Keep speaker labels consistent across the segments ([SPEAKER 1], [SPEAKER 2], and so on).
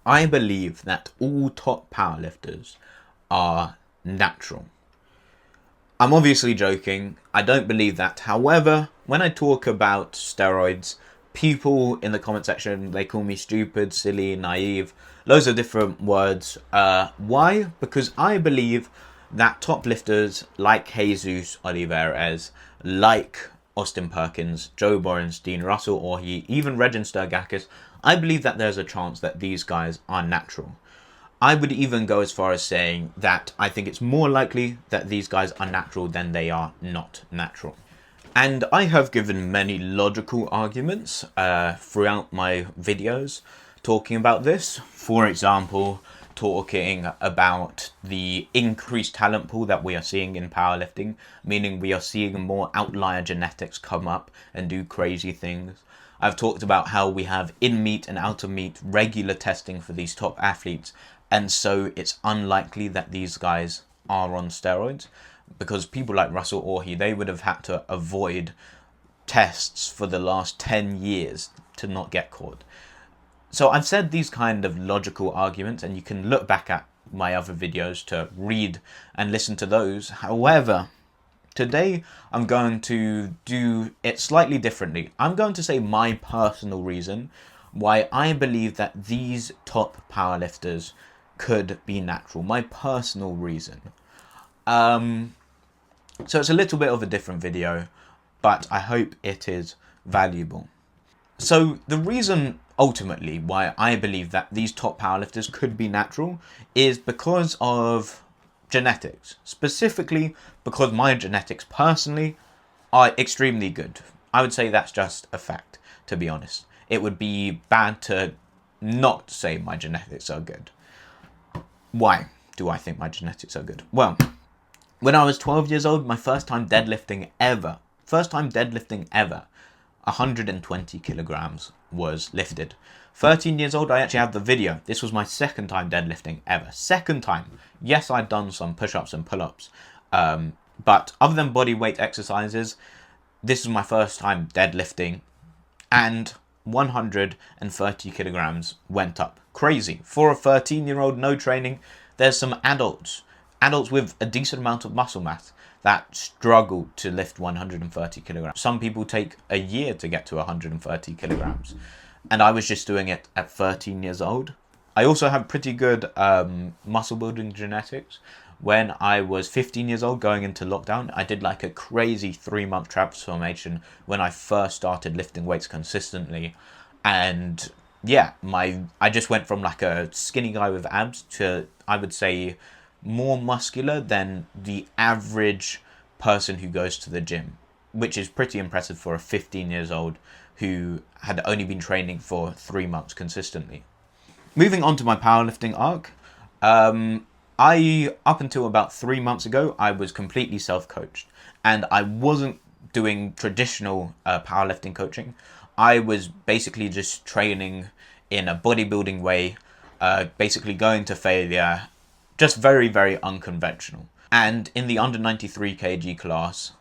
[SPEAKER 1] I believe that all top powerlifters are natural. I'm obviously joking. I don't believe that. However, when I talk about steroids, people in the comment section, they call me stupid, silly, naive, loads of different words. Why? Because I believe that top lifters like Jesus Oliveres, like Austin Perkins, Joe Borenstein, Russell Orhe, even Regin Sturgakis, I believe that there's a chance that these guys are natural. I would even go as far as saying that I think it's more likely that these guys are natural than they are not natural. And I have given many logical arguments throughout my videos talking about this. For example, talking about the increased talent pool that we are seeing in powerlifting, meaning we are seeing more outlier genetics come up and do crazy things. I've talked about how we have in-meet and out-of-meet regular testing for these top athletes, and so it's unlikely that these guys are on steroids, because people like Russell Orhe, they would have had to avoid tests for the last 10 years to not get caught. So I've said these kind of logical arguments, and you can look back at my other videos to read and listen to those. However, today I'm going to do it slightly differently. I'm going to say my personal reason why I believe that these top powerlifters could be natural. My personal reason. So it's a little bit of a different video, but I hope it is valuable. So the reason ultimately why I believe that these top powerlifters could be natural is because of genetics. Specifically because my genetics personally are extremely good. I would say that's just a fact, to be honest. It would be bad to not say my genetics are good. Why do I think my genetics are good? Well, when I was 12 years old, my first time deadlifting ever, 120 kilograms was lifted. 13 years old, I actually have the video. This was my second time deadlifting ever. Second time. Yes, I'd done some push-ups and pull-ups. But other than body weight exercises, this is my first time deadlifting. And 130 kilograms went up. Crazy. For a 13-year-old, no training, there's some adults with a decent amount of muscle mass that struggle to lift 130 kilograms. Some people take a year to get to 130 kilograms. And I was just doing it at 13 years old. I also have pretty good muscle building genetics. When I was 15 years old going into lockdown, I did like a crazy 3-month transformation when I first started lifting weights consistently. And yeah, I just went from like a skinny guy with abs to, I would say, more muscular than the average person who goes to the gym, which is pretty impressive for a 15 years old who had only been training for 3 months consistently. Moving on to my powerlifting arc, up until about 3 months ago, I was completely self-coached, and I wasn't doing traditional powerlifting coaching. I was basically just training in a bodybuilding way, basically going to failure, just very, very unconventional. And in the under 93 kg class,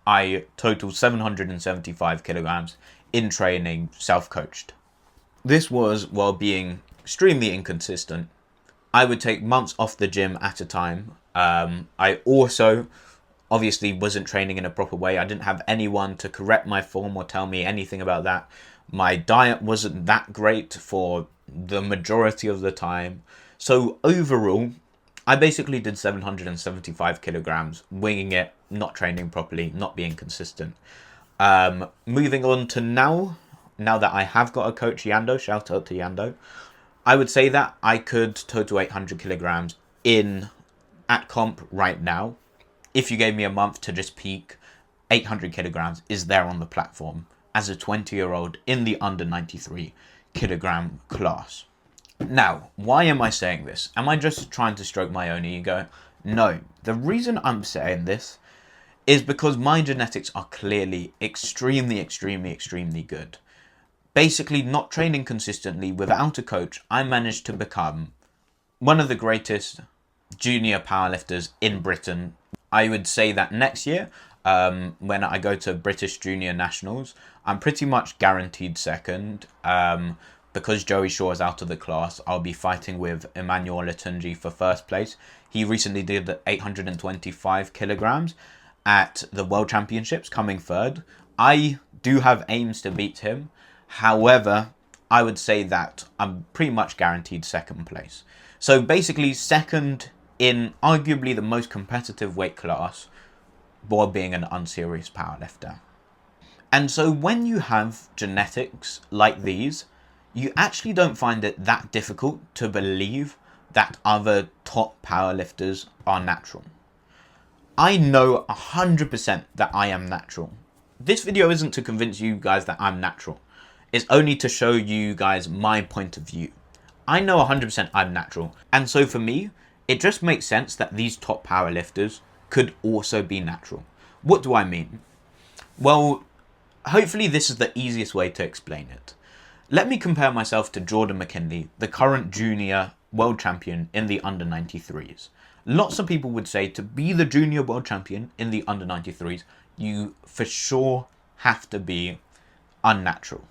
[SPEAKER 1] I totaled 775 kilograms in training, self-coached. This was while being extremely inconsistent. I would take months off the gym at a time. I also obviously wasn't training in a proper way. I didn't have anyone to correct my form or tell me anything about that. My diet wasn't that great for the majority of the time. So overall, I basically did 775 kilograms, winging it, not training properly, not being consistent. Moving on to now that I have got a coach, Yando, shout out to Yando, I would say that I could total 800 kilograms at comp right now. If you gave me a month to just peak, 800 kilograms is there on the platform as a 20-year-old in the under 93 kilogram class. Now, why am I saying this? Am I just trying to stroke my own ego? No. The reason I'm saying this is because my genetics are clearly extremely, extremely, extremely good. Basically, not training consistently without a coach, I managed to become one of the greatest junior powerlifters in Britain. I would say that next year, when I go to British Junior Nationals, I'm pretty much guaranteed second. because Joey Shaw is out of the class, I'll be fighting with Emmanuel Latunji for first place. He recently did 825 kilograms at the World Championships, coming third. I do have aims to beat him. However, I would say that I'm pretty much guaranteed second place. So basically second in arguably the most competitive weight class, while being an unserious powerlifter. And so when you have genetics like these, you actually don't find it that difficult to believe that other top powerlifters are natural. I know 100% that I am natural. This video isn't to convince you guys that I'm natural. It's only to show you guys my point of view. I know 100% I'm natural. And so for me, it just makes sense that these top powerlifters could also be natural. What do I mean? Well, hopefully this is the easiest way to explain it. Let me compare myself to Jordan McKinley, the current junior world champion in the under 93s. Lots of people would say to be the junior world champion in the under 93s, you for sure have to be unnatural.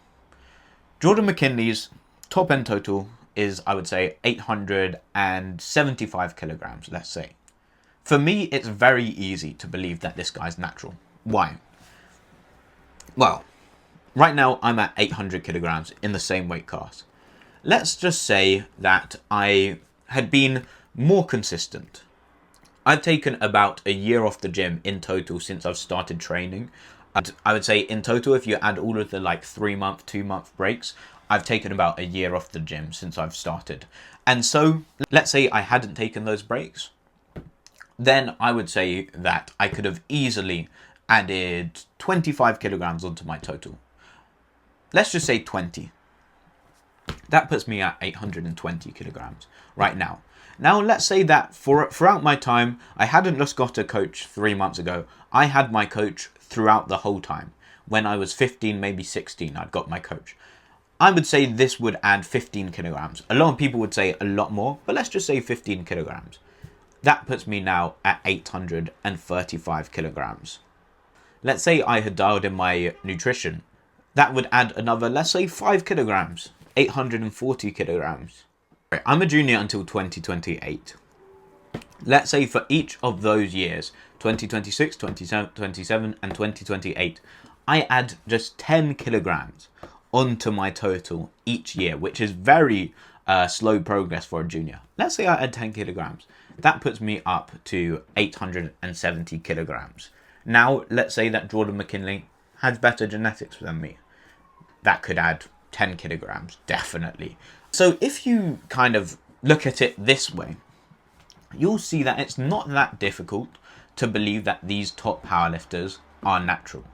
[SPEAKER 1] Jordan McKinley's top end total is, I would say, 875 kilograms, let's say. For me, it's very easy to believe that this guy's natural. Why? Well, right now I'm at 800 kilograms in the same weight class. Let's just say that I had been more consistent. I've taken about a year off the gym in total since I've started training. And I would say in total, if you add all of the 3-month, 2-month breaks, I've taken about a year off the gym since I've started. And so let's say I hadn't taken those breaks. Then I would say that I could have easily added 25 kilograms onto my total. Let's just say 20. That puts me at 820 kilograms right now. Now, let's say that throughout my time, I hadn't just got a coach 3 months ago. I had my coach throughout the whole time. When I was 15, maybe 16, I'd got my coach. I would say this would add 15 kilograms. A lot of people would say a lot more, but let's just say 15 kilograms. That puts me now at 835 kilograms. Let's say I had dialed in my nutrition. That would add another, let's say 5 kilograms, 840 kilograms. I'm a junior until 2028. Let's say for each of those years, 2026, 2027, and 2028, I add just 10 kilograms onto my total each year, which is very slow progress for a junior. Let's say I add 10 kilograms. That puts me up to 870 kilograms. Now, let's say that Jordan McKinley has better genetics than me. That could add 10 kilograms, definitely. So if you kind of look at it this way, you'll see that it's not that difficult to believe that these top powerlifters are natural.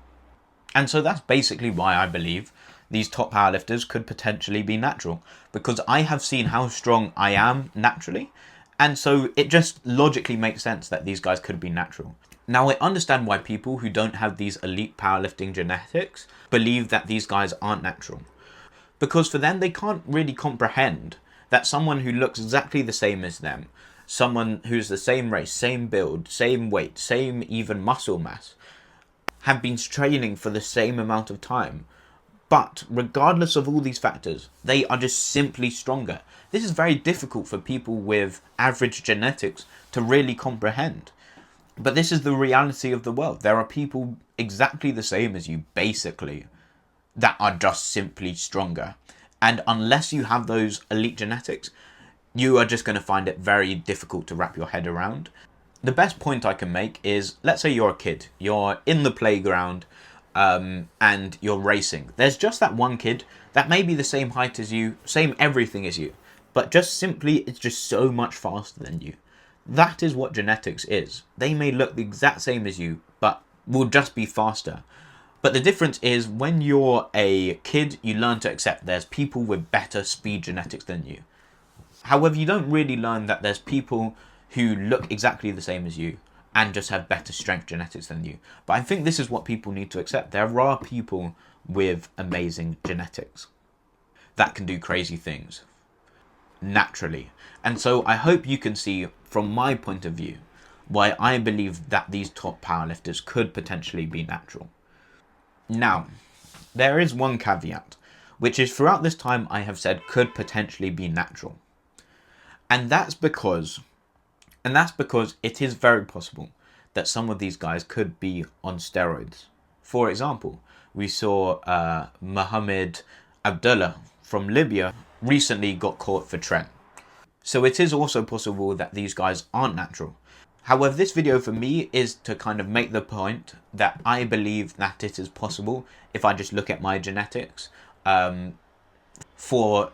[SPEAKER 1] And so that's basically why I believe these top powerlifters could potentially be natural, because I have seen how strong I am naturally, and so it just logically makes sense that these guys could be natural. Now, I understand why people who don't have these elite powerlifting genetics believe that these guys aren't natural, because for them, they can't really comprehend that someone who looks exactly the same as them, someone who's the same race, same build, same weight, same even muscle mass, have been training for the same amount of time. But regardless of all these factors, they are just simply stronger. This is very difficult for people with average genetics to really comprehend. But this is the reality of the world. There are people exactly the same as you, basically, that are just simply stronger. And unless you have those elite genetics, you are just going to find it very difficult to wrap your head around. The best point I can make is, let's say you're a kid. You're in the playground, and you're racing. There's just that one kid that may be the same height as you, same everything as you, but just simply it's just so much faster than you. That is what genetics is. They may look the exact same as you, but will just be faster. But the difference is when you're a kid, you learn to accept there's people with better speed genetics than you. However, you don't really learn that there's people who look exactly the same as you and just have better strength genetics than you. But I think this is what people need to accept. There are people with amazing genetics that can do crazy things naturally. And so I hope you can see from my point of view why I believe that these top powerlifters could potentially be natural. Now, there is one caveat. which is throughout this time I have said could potentially be natural. And that's because it is very possible that some of these guys could be on steroids. For example, we saw Mohammed Abdullah from Libya recently got caught for tren. So it is also possible that these guys aren't natural. However, this video for me is to kind of make the point that I believe that it is possible, if I just look at my genetics, for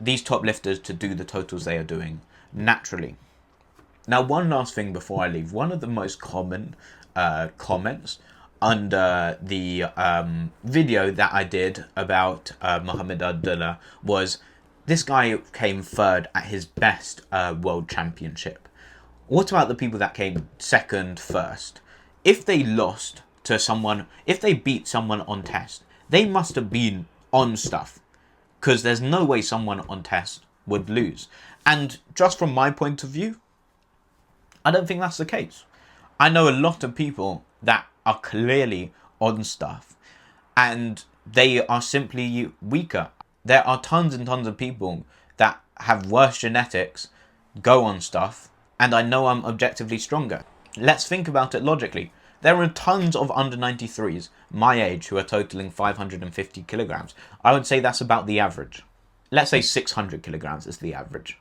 [SPEAKER 1] these top lifters to do the totals they are doing naturally. Now, one last thing before I leave. One of the most common comments under the video that I did about Mohammed Abdullah was, this guy came third at his best world championship. What about the people that came second, first? If they lost to someone, if they beat someone on test, they must have been on stuff, because there's no way someone on test would lose. And just from my point of view, I don't think that's the case. I know a lot of people that are clearly on stuff and they are simply weaker. There are tons and tons of people that have worse genetics, go on stuff, and I know I'm objectively stronger. Let's think about it logically. There are tons of under 93s my age who are totaling 550 kilograms. I would say that's about the average. Let's say 600 kilograms is the average.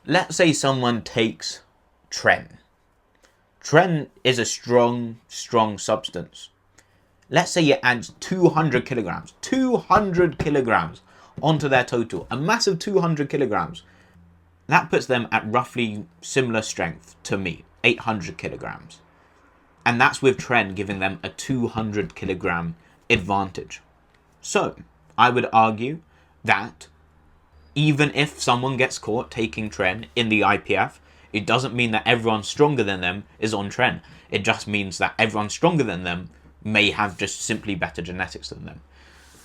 [SPEAKER 1] Let's say someone takes tren. Tren is a strong substance. Let's say it adds 200 kilograms onto their total, a massive 200 kilograms. That puts them at roughly similar strength to me, 800 kilograms. And that's with tren giving them a 200 kilogram advantage. So, I would argue that even if someone gets caught taking tren in the IPF, it doesn't mean that everyone stronger than them is on tren. It just means that everyone stronger than them may have just simply better genetics than them.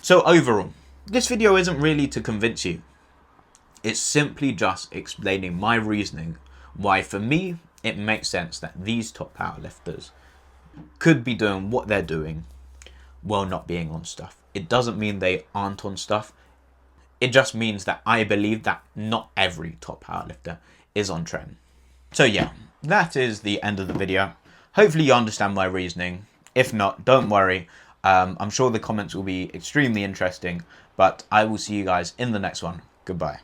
[SPEAKER 1] So overall, this video isn't really to convince you. It's simply just explaining my reasoning why, for me, it makes sense that these top powerlifters could be doing what they're doing while not being on stuff. It doesn't mean they aren't on stuff. It just means that I believe that not every top powerlifter is on tren. So yeah, that is the end of the video. Hopefully you understand my reasoning. If not, don't worry. I'm sure the comments will be extremely interesting, but I will see you guys in the next one. Goodbye.